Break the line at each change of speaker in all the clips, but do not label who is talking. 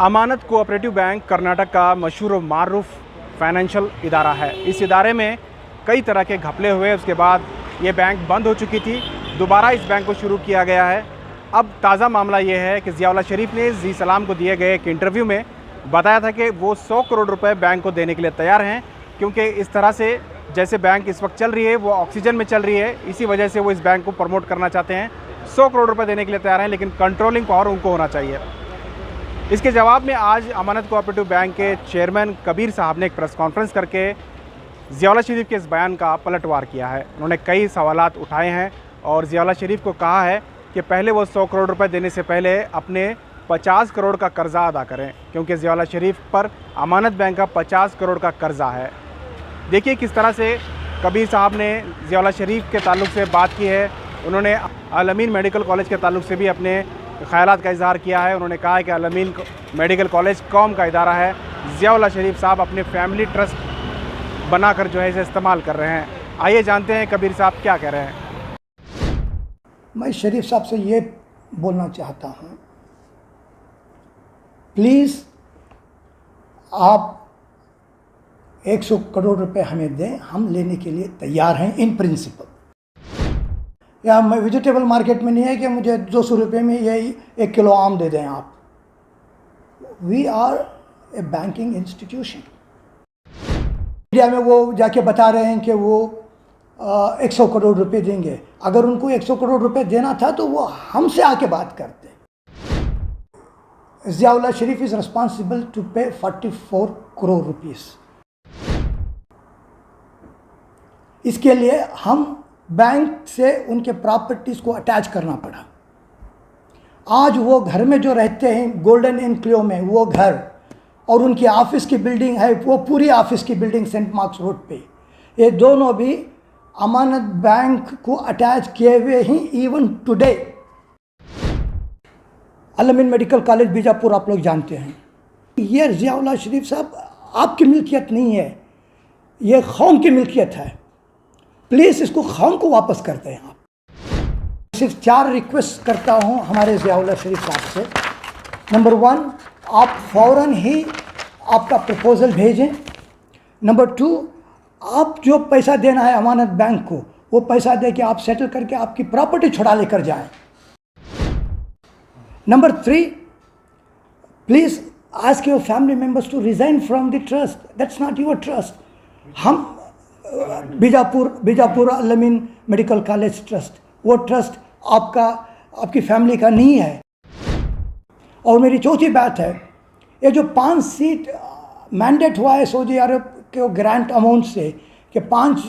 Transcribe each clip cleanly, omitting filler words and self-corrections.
अमानत cooperative bank Karnataka का मशहूर और मारूफ फाइनेंशियल इदारा है। इस इदारे में कई तरह के घपले हुए, उसके बाद ये बैंक बंद हो चुकी थी। दोबारा इस बैंक को शुरू किया गया है। अब ताज़ा मामला ये है कि ज़ियाउल्लाह शरीफ ने जी सलाम को दिए गए एक इंटरव्यू में बताया था कि वो 100 करोड़ रुपए बैंक को देने के लिए तैयार हैं, क्योंकि इस तरह से जैसे बैंक इस वक्त चल रही है वो ऑक्सीजन में चल रही है, इसी वजह से वो इस बैंक को प्रमोट करना चाहते हैं। 100 करोड़ रुपए देने के लिए तैयार हैं, लेकिन कंट्रोलिंग पावर उनको होना चाहिए। इसके जवाब में आज अमानत कोऑपरेटिव बैंक के चेयरमैन कबीर साहब ने एक प्रेस कॉन्फ्रेंस करके ज़ियाउल्लाह शरीफ के इस बयान का पलटवार किया है। उन्होंने कई सवालात उठाए हैं और ज़ियाउल्लाह शरीफ को कहा है कि पहले वो 100 करोड़ रुपए देने से पहले अपने 50 करोड़ का कर्जा अदा करें, क्योंकि ज़ियाउल्लाह शरीफ पर अमानत बैंक का 50 करोड़ का कर्जा है। देखिए किस तरह से कबीर साहब ने ज़ियाउल्लाह शरीफ के ताल्लुक़ से बात की है। उन्होंने अल-अमीन मेडिकल कॉलेज के ताल्लुक़ से भी अपने ख़यालात का इज़हार किया है। उन्होंने कहा है कि अल-अमीन मेडिकल कॉलेज कौम का इदारा है। ज़ियाउल्लाह शरीफ साहब अपने फैमिली ट्रस्ट बनाकर जो है इसे इस्तेमाल कर रहे हैं। आइए जानते हैं कबीर साहब क्या कह रहे हैं।
मैं शरीफ साहब से ये बोलना चाहता हूँ, प्लीज़ आप 100 करोड़ रुपए हमें दें, हम लेने के लिए तैयार हैं इन प्रिंसिपल। या मैं वेजिटेबल मार्केट में नहीं है कि मुझे 200 रुपये में यही 1 किलो आम दे दें आप। We are a banking institution. Media में वो जाके बता रहे हैं कि वो 100 करोड़ रुपए देंगे। अगर उनको 100 करोड़ रुपए देना था तो वो हमसे आके बात करते। ज़ियाउल्लाह शरीफ इज़ रिस्पॉन्सिबल टू पे 44 करोड़ रुपीस। इसके लिए हम बैंक से उनके प्रॉपर्टीज़ को अटैच करना पड़ा। आज वो घर में जो रहते हैं गोल्डन एनक्लेव में, वो घर और उनकी ऑफिस की बिल्डिंग है, वो पूरी ऑफिस की बिल्डिंग सेंट मार्क्स रोड पे, ये दोनों भी अमानत बैंक को अटैच किए हुए ही। Even today Al Ameen medical college Bijapur आप लोग जानते हैं, ये ज़ियाउल्लाह शरीफ साहब आपकी मिल्कियत नहीं है, ये कौम की मिल्कियत है। प्लीज़ इसको कौम को वापस कर दें। आप सिर्फ 4 रिक्वेस्ट करता हूँ हमारे ज़ियाउल्लाह शरीफ साहब से। नंबर 1, आप फ़ौरन ही आपका प्रपोज़ल भेजें। नंबर 2, आप जो पैसा देना है अमानत बैंक को, वो पैसा दे के आप सेटल करके आपकी प्रॉपर्टी छुड़ा लेकर जाएं। Number 3, please ask your family members to resign from the trust. That's not your trust. हम Bijapur Al-Ameen medical college trust, वो ट्रस्ट आपकी फैमिली का नहीं है। और मेरी चौथी बात है, ये जो 5 सीट मैंडेट हुआ है सऊदी अरब के ग्रांट अमाउंट से कि 5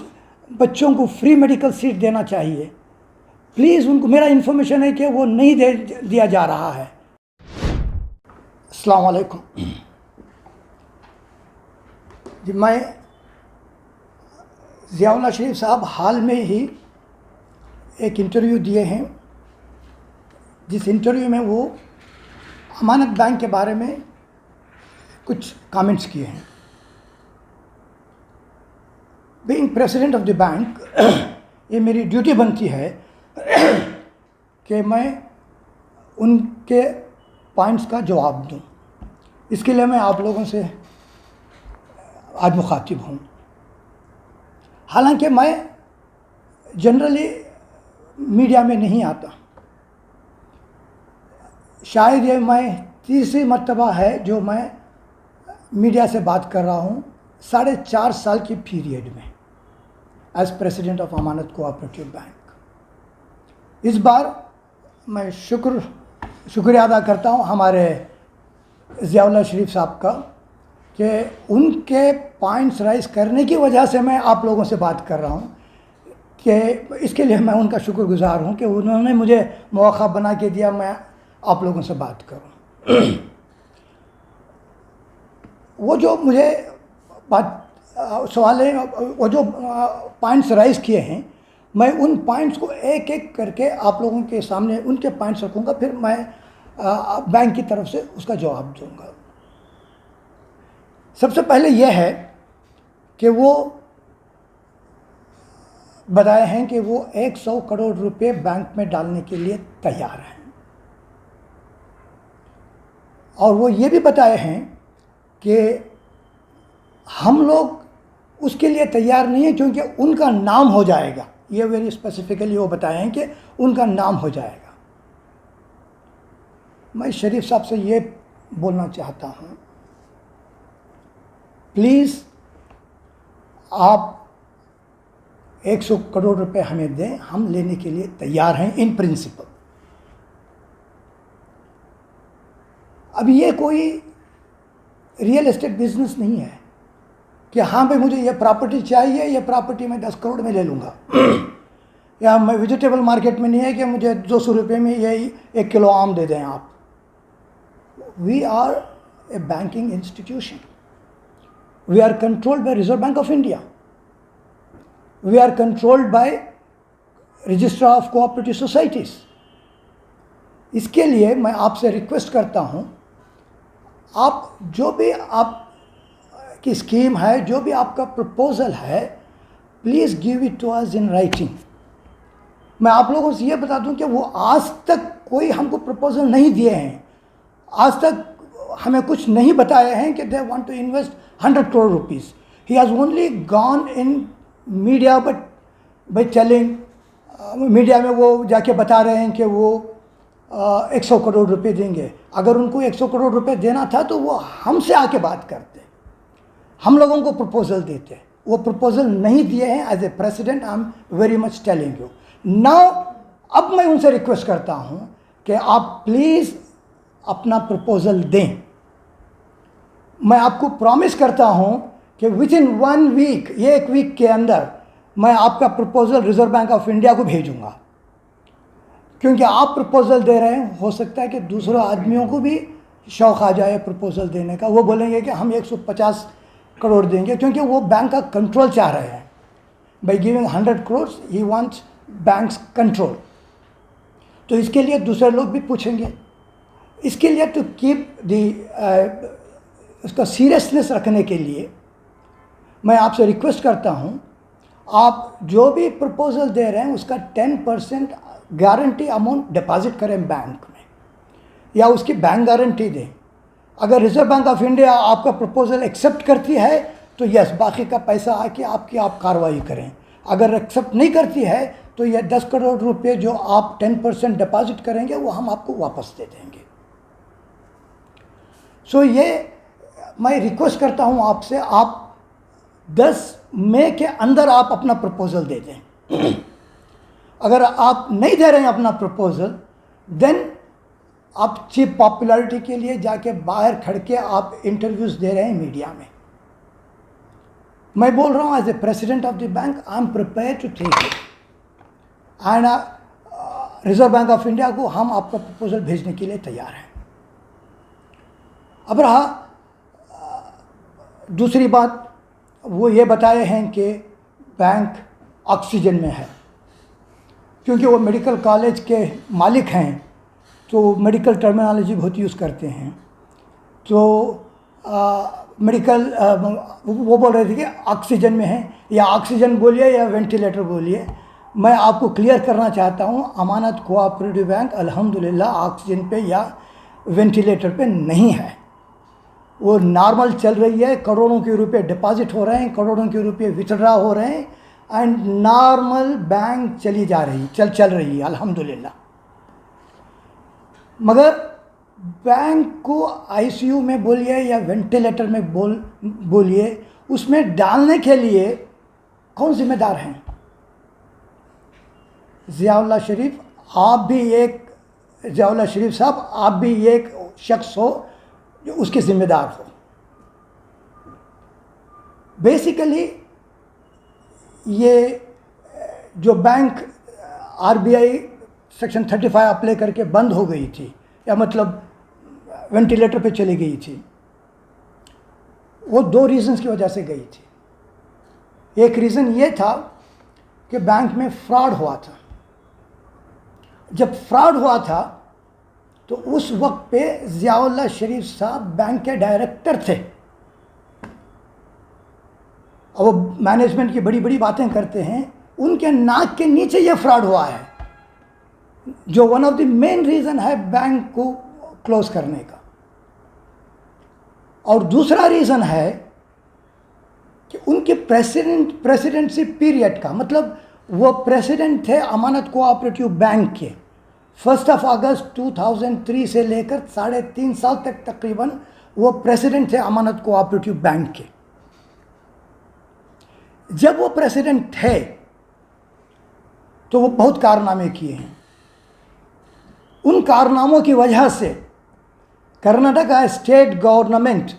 बच्चों को फ्री मेडिकल सीट देना चाहिए, प्लीज़ उनको, मेरा इन्फॉर्मेशन है कि वो नहीं दिया जा रहा है। अस्सलाम वालेकुम जी। मैं ज़ियाउल्लाह शरीफ साहब हाल में ही एक इंटरव्यू दिए हैं, जिस इंटरव्यू में वो अमानत बैंक के बारे में कुछ कमेंट्स किए हैं। Being president of the bank, ये मेरी ड्यूटी बनती है कि मैं उनके पॉइंट्स का जवाब दूं। इसके लिए मैं आप लोगों से आज मुखातिब हूं। हालांकि मैं जनरली मीडिया में नहीं आता, शायद ये मैं तीसरी मर्तबा है जो मैं मीडिया से बात कर रहा हूँ 4.5 साल की पीरियड में as president of Amanat cooperative bank. इस बार मैं शुक्रिया अदा करता हूँ हमारे ज़ियाउल्लाह शरीफ साहब का कि उनके पॉइंट्स राइज करने की वजह से मैं आप लोगों से बात कर रहा हूँ, कि इसके लिए मैं उनका शुक्रगुजार हूँ कि उन्होंने मुझे मौका बना के दिया मैं आप लोगों से बात करूँ। वो जो मुझे सवाल है, वो जो पॉइंट्स राइज किए हैं, मैं उन पॉइंट्स को एक एक करके आप लोगों के सामने उनके पॉइंट्स रखूँगा, फिर मैं बैंक की तरफ से उसका जवाब दूँगा। सबसे पहले यह है कि वो बताए हैं कि वो 100 करोड़ रुपए बैंक में डालने के लिए तैयार हैं। और वो ये भी बताए हैं कि हम लोग उसके लिए तैयार नहीं है क्योंकि उनका नाम हो जाएगा। ये वेरी स्पेसिफिकली वो बताए हैं कि उनका नाम हो जाएगा। मैं शरीफ साहब से ये बोलना चाहता हूँ, प्लीज़ आप 100 करोड़ रुपए हमें दें, हम लेने के लिए तैयार हैं इन प्रिंसिपल। अब ये कोई रियल एस्टेट बिजनेस नहीं है कि हाँ भाई मुझे ये प्रॉपर्टी चाहिए, ये प्रॉपर्टी मैं 10 करोड़ में ले लूँगा या मैं वेजिटेबल मार्केट में नहीं है कि मुझे 200 रुपये में ये 1 किलो आम दे दें आप। We are a banking institution, we are controlled by Reserve Bank of India, we are controlled by registrar of cooperative societies. इसके लिए मैं आपसे रिक्वेस्ट करता हूँ, आप जो भी आप की स्कीम है, जो भी आपका प्रपोज़ल है, please give it to us in writing. मैं आप लोगों से ये बता दूं कि वो आज तक कोई हमको प्रपोज़ल नहीं दिए हैं, आज तक हमें कुछ नहीं बताया है कि they want to invest 100 crore rupees. He has only gone in media but by telling, media में वो जाके बता रहे हैं कि वो 100 करोड़ रुपए देंगे। अगर उनको 100 करोड़ रुपए देना था तो वो हमसे आके बात करते, हम लोगों को प्रपोजल देते। वो प्रपोजल नहीं दिए हैं। As a president I am very much telling you now. अब मैं उनसे रिक्वेस्ट करता हूं कि आप प्लीज़ अपना प्रपोजल दें। मैं आपको प्रॉमिस करता हूं कि विद इन 1 वीक, 1 वीक के अंदर मैं आपका proposal reserve Bank of India को भेजूंगा। क्योंकि आप प्रपोजल दे रहे हैं, हो सकता है कि दूसरों आदमियों को भी शौक़ आ जाए प्रपोजल देने का। वो बोलेंगे कि हम 150 करोड़ देंगे, क्योंकि वो बैंक का कंट्रोल चाह रहे हैं। By giving 100 crore he wants banks control. तो इसके लिए दूसरे लोग भी पूछेंगे। इसके लिए टू कीप द उसका सीरियसनेस रखने के लिए मैं आपसे रिक्वेस्ट करता हूँ, आप जो भी प्रपोजल दे रहे हैं उसका 10% गारंटी अमाउंट डिपॉजिट करें बैंक में, या उसकी बैंक गारंटी दें। अगर रिजर्व बैंक ऑफ इंडिया आपका प्रपोजल एक्सेप्ट करती है तो यस, बाकी का पैसा आके आप कार्रवाई करें। अगर एक्सेप्ट नहीं करती है तो ये 10 करोड़ रुपए जो आप 10% डिपॉजिट करेंगे वो हम आपको वापस दे देंगे। सो ये मैं रिक्वेस्ट करता हूँ आपसे, आप 10 मई के अंदर आप अपना प्रपोजल दे दें। अगर आप नहीं दे रहे हैं अपना प्रपोजल, देन आप चीप पॉपुलैरिटी के लिए जाके बाहर खड़ के आप इंटरव्यूज़ दे रहे हैं मीडिया में। मैं बोल रहा हूँ as a president of the bank, I am prepare to take it and Reserve Bank of India को हम आपका प्रपोजल भेजने के लिए तैयार हैं। अब रहा दूसरी बात, वो ये बताए हैं कि बैंक ऑक्सीजन में है, क्योंकि वो मेडिकल कॉलेज के मालिक हैं तो मेडिकल टर्मिनोलॉजी बहुत यूज़ करते हैं। तो मेडिकल वो बोल रहे थे कि ऑक्सीजन में है, या ऑक्सीजन बोलिए या वेंटिलेटर बोलिए। मैं आपको क्लियर करना चाहता हूँ, अमानत कोऑपरेटिव बैंक अल्हम्दुलिल्लाह ऑक्सीजन पे या वेंटिलेटर पे नहीं है। वो नॉर्मल चल रही है, करोड़ों के रुपए डिपॉजिट हो रहे हैं, करोड़ों के रुपए विथड्रा हो रहे हैं एंड नॉर्मल बैंक चली जा रही चल रही है अल्हम्दुलिल्लाह। मगर बैंक को आईसीयू में बोलिए या वेंटिलेटर में बोलिए, उसमें डालने के लिए कौन जिम्मेदार हैं? ज़ियाउल्लाह शरीफ, आप भी एक ज़ियाउल्लाह शरीफ साहब, आप भी एक शख्स हो जो उसके ज़िम्मेदार हो। बेसिकली ये जो बैंक आरबीआई सेक्शन 35 अप्लाई करके बंद हो गई थी, या मतलब वेंटिलेटर पे चली गई थी, वो 2 रीज़न्स की वजह से गई थी। एक रीज़न ये था कि बैंक में फ्रॉड हुआ था। जब फ्रॉड हुआ था तो उस वक्त पे ज़ियाउल्लाह शरीफ साहब बैंक के डायरेक्टर थे, और वो मैनेजमेंट की बड़ी बड़ी बातें करते हैं, उनके नाक के नीचे ये फ्रॉड हुआ है, जो one of the main reason है बैंक को क्लोज करने का। और दूसरा रीज़न है कि उनके प्रेसिडेंसी पीरियड का, मतलब वो प्रेसिडेंट थे अमानत कोऑपरेटिव बैंक के 1 अगस्त 2003 से लेकर 3.5 साल तक तकरीबन वो प्रेसिडेंट थे अमानत कोऑपरेटिव बैंक के। जब वो प्रेसिडेंट थे तो वो बहुत कारनामे किए हैं। उन कारनामों की वजह से कर्नाटका स्टेट गवर्नमेंट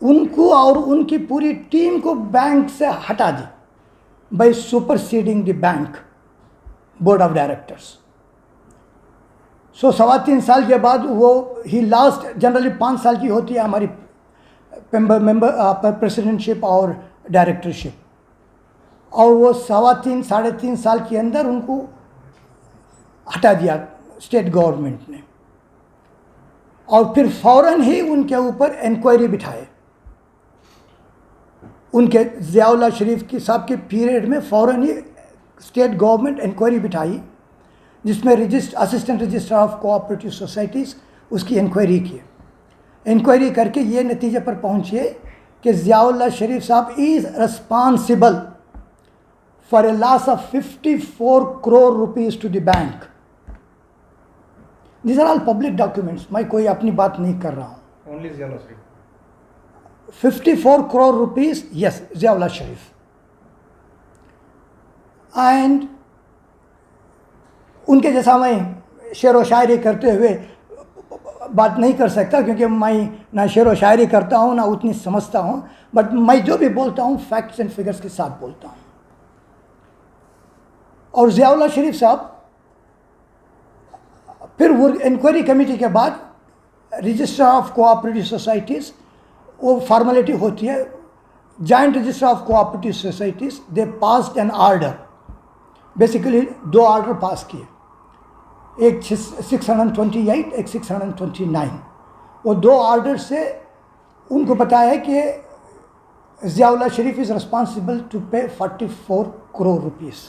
उनको और उनकी पूरी टीम को बैंक से हटा दी by superseding the bank board of directors. So 3.25 साल के बाद वो ही लास्ट, जनरली 5 साल की होती है हमारी प्रेसिडेंटशिप और डायरेक्टरशिप, और वो 3.5 साल के अंदर उनको हटा दिया स्टेट गवर्नमेंट ने। और फिर फ़ौरन ही उनके ऊपर इंक्वायरी बिठाए। उनके ज़ियाउल्लाह शरीफ की साहब के पीरियड में फ़ौरन ही स्टेट गवर्नमेंट इंक्वायरी बिठाई, जिसमें assistant registrar of cooperative societies उसकी इंक्वायरी की। इंक्वायरी करके ये नतीजे पर पहुँचे कि ज़ियाउल्लाह शरीफ साहब is responsible for a loss of 54 crore rupees to the bank. These are all public documents, मैं कोई अपनी बात नहीं कर रहा हूँ।
Only Ziaullah Sharif.
54 crore rupees, yes, Ziaullah Sharif. And उनके जैसा मैं शेर व शायरी करते हुए बात नहीं कर सकता, क्योंकि मैं ना शेर व शायरी करता हूँ ना उतनी समझता हूँ, बट मैं जो भी बोलता हूँ फैक्ट्स एंड फिगर्स के साथ बोलता हूँ। और ज़ियाउल्लाह शरीफ साहब फिर वो इंक्वायरी कमेटी के बाद रजिस्ट्रार ऑफ कोऑपरेटिव सोसाइटीज़, वो फॉर्मेलिटी होती है, joint registrar of cooperative societies, they passed an order, basically 2 order pass किए, एक 628, एक 629। वो 2 ऑर्डर से उनको बताया कि ज़ियाउल्लाह शरीफ इज़ रिस्पॉन्सिबल टू पे 44 करोड़ रुपीज़,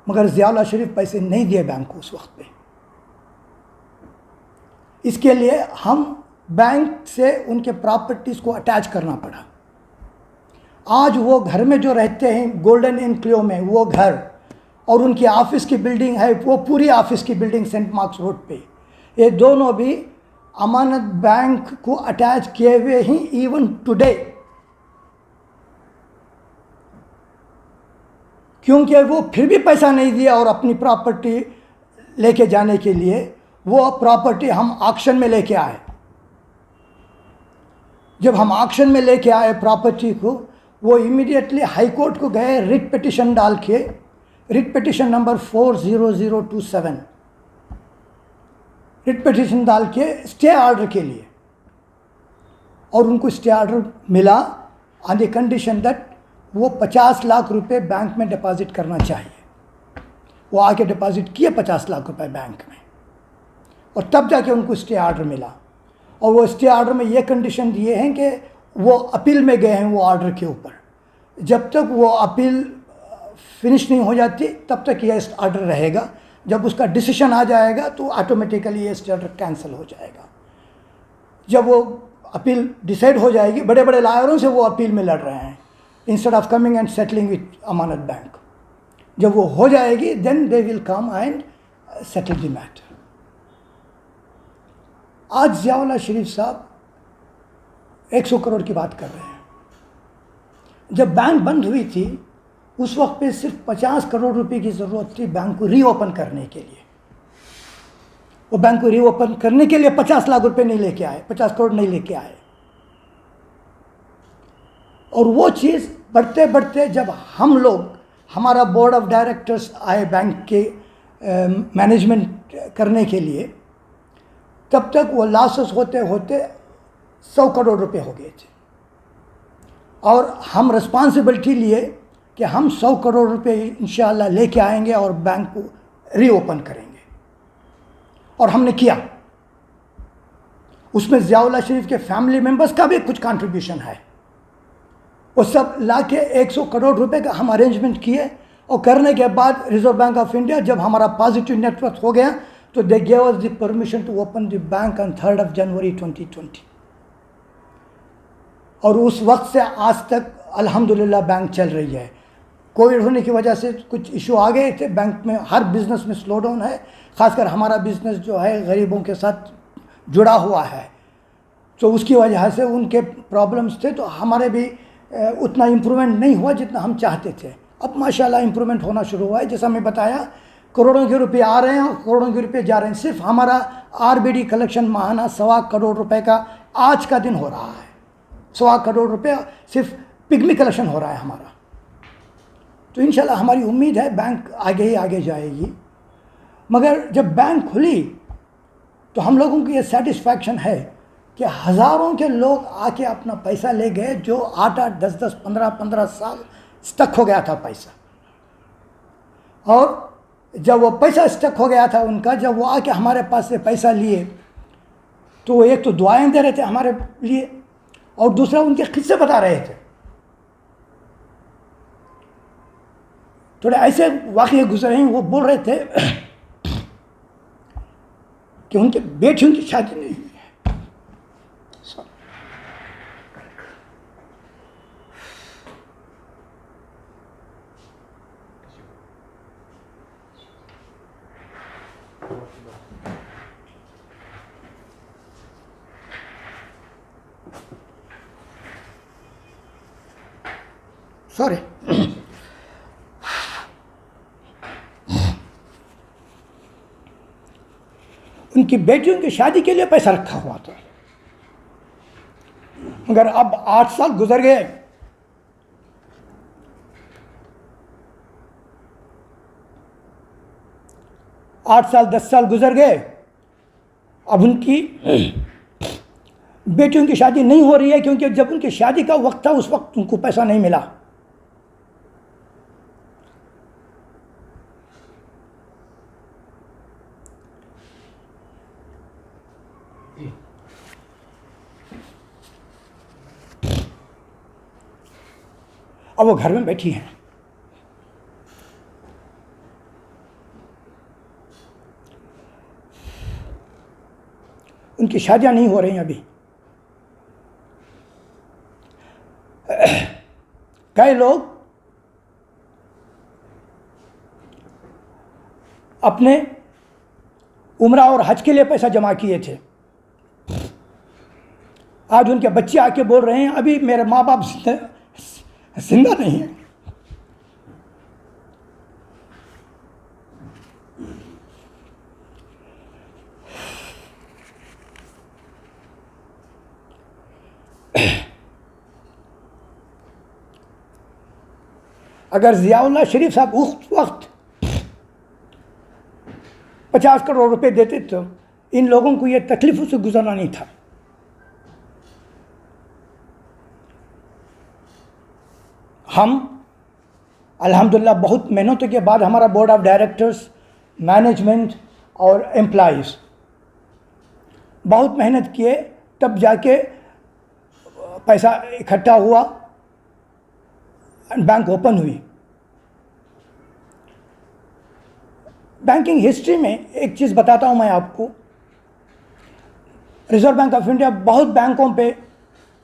मगर ज़ियाउल्लाह शरीफ पैसे नहीं दिए बैंक को उस वक्त पे। इसके लिए हम बैंक से उनके प्रॉपर्टीज़ को अटैच करना पड़ा। आज वो घर में जो रहते हैं गोल्डन एनक्लेव में, वो घर और उनकी ऑफिस की बिल्डिंग है, वो पूरी ऑफिस की बिल्डिंग सेंट मार्क्स रोड पे, ये दोनों भी अमानत बैंक को अटैच किए हुए ही इवन टुडे, क्योंकि वो फिर भी पैसा नहीं दिया और अपनी प्रॉपर्टी लेके जाने के लिए वो प्रॉपर्टी हम ऑक्शन में लेके आए। जब हम ऑक्शन में लेके आए प्रॉपर्टी को, वो इमीडिएटली हाई कोर्ट को गए, रिट पिटिशन डाल के, writ petition number 40027, writ petition डाल के स्टे ऑर्डर के लिए, और उनको स्टे ऑर्डर मिला ऑन द कंडीशन दैट वो 50 लाख रुपए बैंक में डिपॉजिट करना चाहिए। वो आके डिपॉजिट किए 50 लाख रुपए बैंक में, और तब जाके उनको स्टे ऑर्डर मिला। और वो स्टे ऑर्डर में ये कंडीशन दिए हैं कि वो अपील में गए हैं वो ऑर्डर के ऊपर, जब तक वो अपील फिनिश नहीं हो जाती तब तक ये ऑर्डर रहेगा। जब उसका डिसीजन आ जाएगा तो ऑटोमेटिकली ये स्टे ऑर्डर कैंसिल हो जाएगा। जब वो अपील डिसाइड हो जाएगी, बड़े बड़े लॉयरों से वो अपील में लड़ रहे हैं instead of coming and settling with Amanat bank, जब वो हो जाएगी then they will come and settle the matter. आज ज़ियाउल्लाह शरीफ साहब 100 करोड़ की बात कर रहे हैं। जब बैंक बंद हुई थी उस वक्त पे सिर्फ 50 करोड़ रुपए की ज़रूरत थी बैंक को रीओपन करने के लिए। वो बैंक को रीओपन करने के लिए 50 लाख रुपए नहीं लेके आए, 50 करोड़ नहीं लेके आए। और वो चीज़ बढ़ते बढ़ते जब हम लोग, हमारा बोर्ड ऑफ डायरेक्टर्स आए बैंक के मैनेजमेंट करने के लिए, तब तक वो लॉसेस होते होते 100 करोड़ रुपए हो गए थे। और हम रिस्पॉन्सिबिलिटी लिए कि हम 100 करोड़ रुपए इंशाअल्लाह लेके आएंगे और बैंक को रीओपन करेंगे, और हमने किया। उसमें ज़ियाउल्लाह शरीफ के फैमिली मेंबर्स का भी कुछ कंट्रीब्यूशन है। वो सब ला के 100 करोड़ रुपए का हम अरेंजमेंट किए, और करने के बाद रिजर्व बैंक ऑफ इंडिया जब हमारा पॉजिटिव नेटवर्क हो गया तो they gave us the permission to open the bank on 3rd of January 2020। और उस वक्त से आज तक अल्हम्दुलिल्लाह बैंक चल रही है। कोविड होने की वजह से कुछ इशू आ गए थे बैंक में, हर बिज़नेस में स्लो डाउन है, ख़ासकर हमारा बिज़नेस जो है गरीबों के साथ जुड़ा हुआ है, तो उसकी वजह से उनके प्रॉब्लम्स थे, तो हमारे भी उतना इम्प्रूवमेंट नहीं हुआ जितना हम चाहते थे। अब माशाल्लाह इम्प्रूवमेंट होना शुरू हुआ है। जैसा मैं बताया, करोड़ों के रुपए आ रहे हैं और करोड़ों के रुपए जा रहे हैं। सिर्फ हमारा आरबीडी कलेक्शन माहाना 1.25 करोड़ रुपए का आज का दिन हो रहा है। 1.25 करोड़ रुपए सिर्फ पिग्मी कलेक्शन हो रहा है हमारा। तो इंशाल्लाह हमारी उम्मीद है बैंक आगे ही आगे जाएगी। मगर जब बैंक खुली तो हम लोगों को ये सेटिस्फैक्शन है कि हज़ारों के लोग आके अपना पैसा ले गए, जो 8-8, 10-10, 15-15 साल स्टक हो गया था पैसा। और जब वो पैसा स्टक हो गया था उनका, जब वो आके हमारे पास से पैसा लिए, तो वो एक तो दुआएं दे रहे थे हमारे लिए और दूसरा उनके किस्से बता रहे थे। थोड़े ऐसे वाक़ये गुजरे हैं। वो बोल रहे थे कि उनके बेटियों की शादी नहीं हुई है। सॉरी। उनकी बेटियों की शादी के लिए पैसा रखा हुआ था, मगर अब 8 साल गुजर गए। आठ साल 10 साल गुजर गए। अब उनकी बेटियों की शादी नहीं हो रही है, क्योंकि जब उनकी शादी का वक्त था उस वक्त उनको पैसा नहीं मिला। अब वो घर में बैठी हैं। उनकी शादियां नहीं हो रही अभी। कई लोग अपने उम्रा और हज के लिए पैसा जमा किए थे, आज उनके बच्चे आके बोल रहे हैं अभी मेरे माँ बाप जिंदा नहीं है। अगर ज़ियाउल्लाह शरीफ साहब उस वक्त 50 करोड़ रुपए देते तो इन लोगों को ये तकलीफों से गुजरना नहीं था। हम अल्हम्दुलिल्लाह बहुत मेहनतों के बाद हमारा बोर्ड ऑफ डायरेक्टर्स, मैनेजमेंट और एम्प्लॉइज़ बहुत मेहनत किए, तब जाके पैसा इकट्ठा हुआ, बैंक ओपन हुई। बैंकिंग हिस्ट्री में एक चीज़ बताता हूँ मैं आपको। रिजर्व बैंक ऑफ इंडिया बहुत बैंकों पे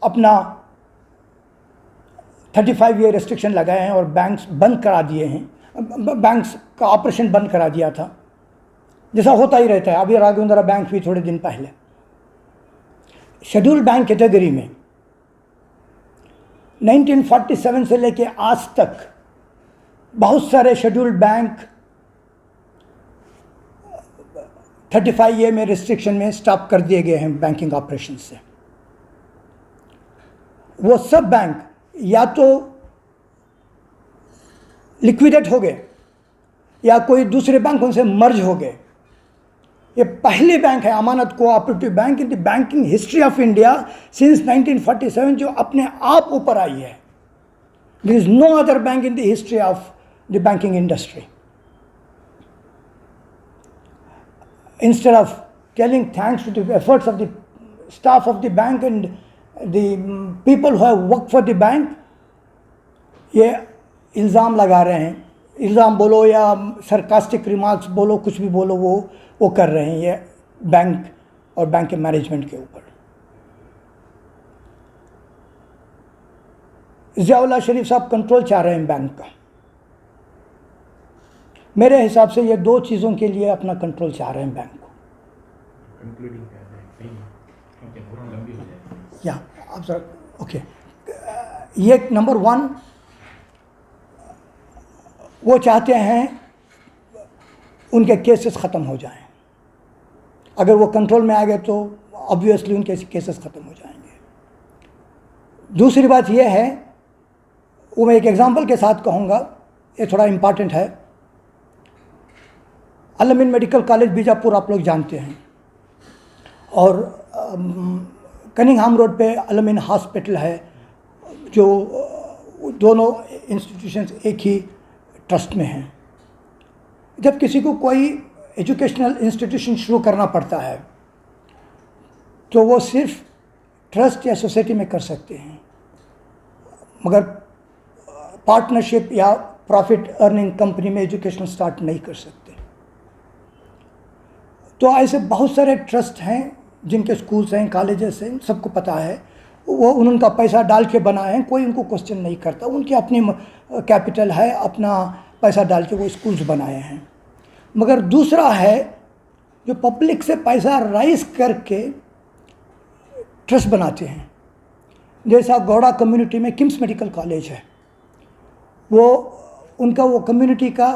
अपना 35 ईयर रेस्ट्रिक्शन लगाए हैं और बैंक्स बंद करा दिए हैं। बैंक्स का ऑपरेशन बंद करा दिया था, जैसा होता ही रहता है। अभी राघवेंद्रा बैंक भी थोड़े दिन पहले शेड्यूल्ड बैंक कैटेगरी में 1947 से लेके आज तक बहुत सारे शेड्यूल्ड बैंक 35 ईयर में रिस्ट्रिक्शन में स्टॉप कर दिए गए हैं बैंकिंग ऑपरेशन से। वो सब बैंक या तो लिक्विडेट हो गए या कोई दूसरे बैंकों से मर्ज हो गए। ये पहले बैंक है Amanat cooperative bank in the banking history of India since 1947 जो अपने आप ऊपर आई है। There is no other bank in the history of the banking industry. Instead of telling thanks to the efforts of the staff of the bank and the people who have worked for the bank, ये इल्ज़ाम लगा रहे हैं इल्ज़ाम बोलो या sarcastic remarks बोलो, कुछ भी बोलो, वो कर रहे हैं ये बैंक और बैंक के मैनेजमेंट के ऊपर। ज़ियाउल्लाह शरीफ साहब कंट्रोल चाह रहे हैं बैंक का। मेरे हिसाब से ये दो चीज़ों के लिए अपना कंट्रोल चाह रहे हैं बैंक को। या आप सर ओके, ये नंबर 1 वो चाहते हैं उनके केसेस ख़त्म हो जाएं। अगर वो कंट्रोल में आ गए तो ऑब्वियसली उनके केसेस ख़त्म हो जाएंगे। दूसरी बात ये है, वो मैं एक एग्जांपल के साथ कहूँगा, ये थोड़ा इम्पॉर्टेंट है। अल-अमीन मेडिकल कॉलेज बीजापुर आप लोग जानते हैं, और कनिंगहाम रोड पे अल-अमीन हॉस्पिटल है, जो दोनों इंस्टीट्यूशंस एक ही ट्रस्ट में हैं। जब किसी को कोई एजुकेशनल इंस्टीट्यूशन शुरू करना पड़ता है तो वो सिर्फ ट्रस्ट या सोसाइटी में कर सकते हैं, मगर पार्टनरशिप या प्रॉफिट अर्निंग कंपनी में एजुकेशन स्टार्ट नहीं कर सकते। तो ऐसे बहुत सारे ट्रस्ट हैं जिनके स्कूल्स हैं, कॉलेजेस हैं, सबको पता है, वो उनका पैसा डाल के बनाए हैं, कोई उनको क्वेश्चन नहीं करता। उनकी अपनी कैपिटल है, अपना पैसा डाल के वो स्कूल्स बनाए हैं। मगर दूसरा है जो पब्लिक से पैसा राइज करके ट्रस्ट बनाते हैं, जैसा गौड़ा कम्युनिटी में किम्स मेडिकल कॉलेज है, वो उनका वो कम्युनिटी का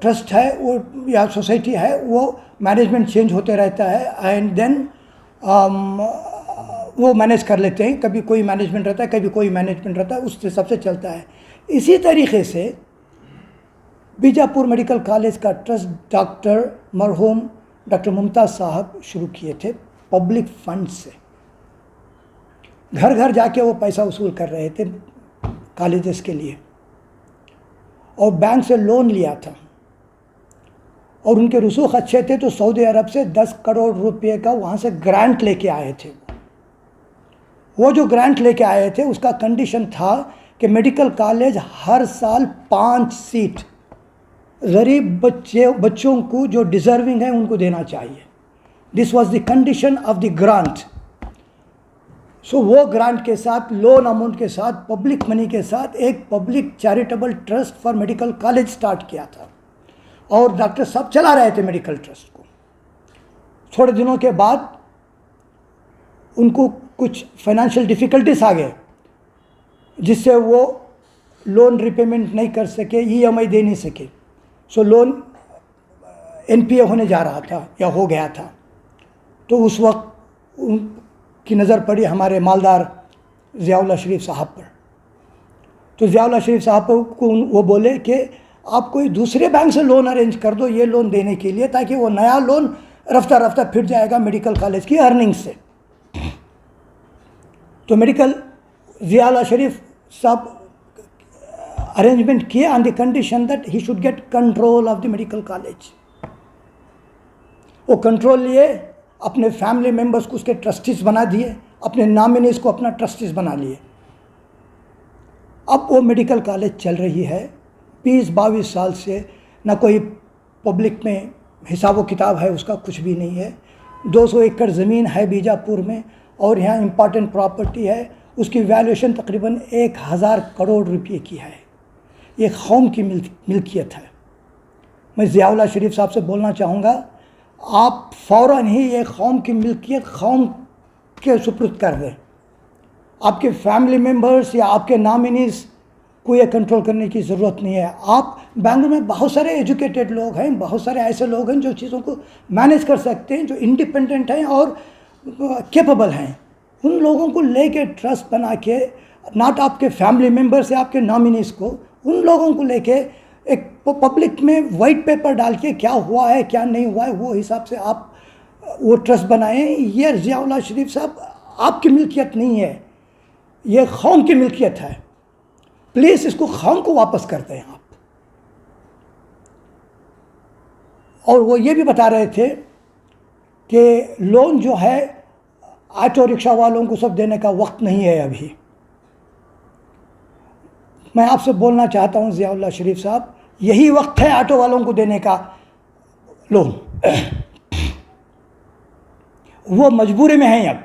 ट्रस्ट है, वो या सोसाइटी है, वो मैनेजमेंट चेंज होते रहता है एंड देन वो मैनेज कर लेते हैं। कभी कोई मैनेजमेंट रहता है, कभी कोई मैनेजमेंट रहता है, उस हिसाब से चलता है। इसी तरीके से बीजापुर मेडिकल कॉलेज का ट्रस्ट मरहूम डॉक्टर मुमताज़ साहब शुरू किए थे पब्लिक फंड से। घर घर जाके वो पैसा वसूल कर रहे थे कॉलेजेस के लिए, और बैंक से लोन लिया था, और उनके रसूख अच्छे थे तो सऊदी अरब से 10 करोड़ रुपए का वहाँ से ग्रांट लेके आए थे। वो जो ग्रांट लेके आए थे उसका कंडीशन था कि मेडिकल कॉलेज हर साल 5 सीट गरीब बच्चों को जो डिज़र्विंग है उनको देना चाहिए। This was the condition of the grant. So वो ग्रांट के साथ, लोन अमाउंट के साथ, पब्लिक मनी के साथ एक public charitable trust for medical college start किया था, और डॉक्टर साहब चला रहे थे मेडिकल ट्रस्ट को। थोड़े दिनों के बाद उनको कुछ फाइनेंशियल डिफ़िकल्टीज आ गए, जिससे वो लोन रिपेमेंट नहीं कर सके, EMI दे नहीं सके। सो लोन NPA होने जा रहा था या हो गया था। तो उस वक्त उनकी नज़र पड़ी हमारे मालदार ज़ियाउल्लाह शरीफ साहब पर। तो ज़ियाउल्लाह शरीफ साहब को वो बोले कि आप कोई दूसरे बैंक से लोन अरेंज कर दो ये लोन देने के लिए, ताकि वो नया लोन रफ्ता रफ्ता फिर जाएगा मेडिकल कॉलेज की अर्निंग से। तो मेडिकल ज़ियाउल्लाह शरीफ साहब अरेंजमेंट किए on the condition that he should get control of the medical college. वो कंट्रोल लिए, अपने फैमिली मेंबर्स को उसके ट्रस्टीज बना दिए, अपने नॉमिनीज को अपना ट्रस्टीज बना लिए। अब वो मेडिकल कॉलेज चल रही है 20-22 साल से, ना कोई पब्लिक में हिसाब व किताब है उसका, कुछ भी नहीं है। 200 एकड़ ज़मीन है बीजापुर में, और यहाँ इम्पॉर्टेंट प्रॉपर्टी है, उसकी वैल्यूएशन तकरीबन 1000 करोड़ रुपए की है। ये कौम की मिल्कियत है। मैं ज़ियाउल्लाह शरीफ साहब से बोलना चाहूँगा, आप फ़ौरन ही ये कौम की मिल्कियत कौम के सुपुर्द कर दें। आपके फैमिली मेम्बर्स या आपके नॉमिनीज़ को ये कंट्रोल करने की ज़रूरत नहीं है। आप बेंगलुरु में बहुत सारे एजुकेटेड लोग हैं, बहुत सारे ऐसे लोग हैं जो चीज़ों को मैनेज कर सकते हैं, जो इंडिपेंडेंट हैं और कैपेबल हैं। उन लोगों को लेके ट्रस्ट बना के, नॉट आपके फैमिली मेम्बर्स या आपके नॉमिनीज़ को, उन लोगों को लेके एक पब्लिक में वाइट पेपर डाल के क्या हुआ है क्या नहीं हुआ है वो हिसाब से आप वो ट्रस्ट बनाएं। ये ज़ियाउल्लाह शरीफ साहब आपकी मिल्कियत नहीं है, ये कौम की मिल्कियत है। प्लीज़ इसको कौम को वापस कर दें आप। और वो ये भी बता रहे थे कि लोन जो है ऑटो रिक्शा वालों को सब देने का वक्त नहीं है अभी। मैं आपसे बोलना चाहता हूँ ज़ियाउल्लाह शरीफ साहब, यही वक्त है ऑटो वालों को देने का लोन। वो मजबूरी में हैं अब।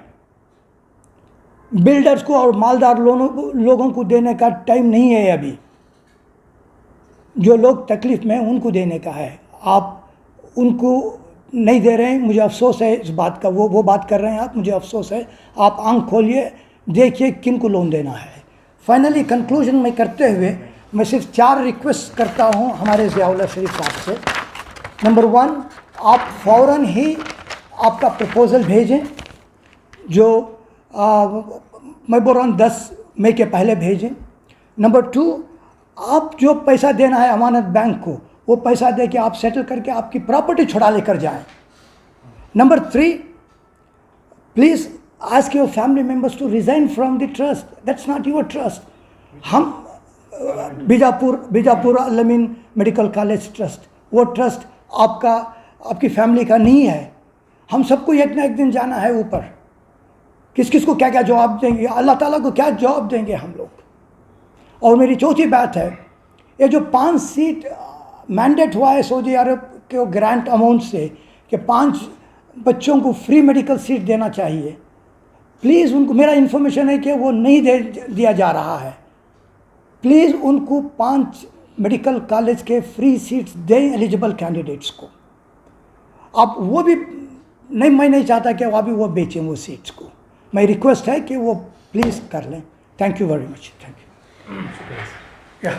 बिल्डर्स को और मालदार लोगों को देने का टाइम नहीं है अभी। जो लोग तकलीफ में हैं उनको देने का है। आप उनको नहीं दे रहे हैं, मुझे अफसोस है इस बात का। वो बात कर रहे हैं आप, मुझे अफसोस है। आप आंख खोलिए, देखिए किन को लोन देना है। फाइनली कंक्लूजन में करते हुए मैं सिर्फ 4 रिक्वेस्ट करता हूं हमारे ज़ियाउल्लाह शरीफ साहब से। नंबर 1, आप फ़ौरन ही आपका प्रपोज़ल भेजें, जो मैं बोल रहा हूँ 10 मई के पहले भेजें। नंबर 2, आप जो पैसा देना है अमानत बैंक को, वो पैसा दे के आप सेटल करके आपकी प्रॉपर्टी छुड़ा लेकर जाएं। Number 3, please ask your family members to resign from the trust. That's not your trust. हम Bijapur Al-Ameen medical college trust, वो ट्रस्ट आपकी फैमिली का नहीं है। हम सबको एक ना एक दिन जाना है ऊपर। किस किस को क्या क्या जवाब देंगे, अल्लाह ताला को क्या जवाब देंगे हम लोग। और मेरी चौथी बात है, ये जो 5 सीट मैंडेट हुआ है सऊदी अरब के ग्रांट अमाउंट से कि 5 बच्चों को फ्री मेडिकल सीट देना चाहिए, प्लीज़ उनको, मेरा इन्फॉर्मेशन है कि वो नहीं दिया जा रहा है। प्लीज़ उनको 5 मेडिकल कॉलेज के फ्री सीट्स दें एलिजिबल कैंडिडेट्स को। अब वो भी नहीं, मैं नहीं चाहता कि अभी वो बेचें वो सीट्स को। मैं रिक्वेस्ट है कि वो प्लीज़ कर लें। Thank you very much. Thank you.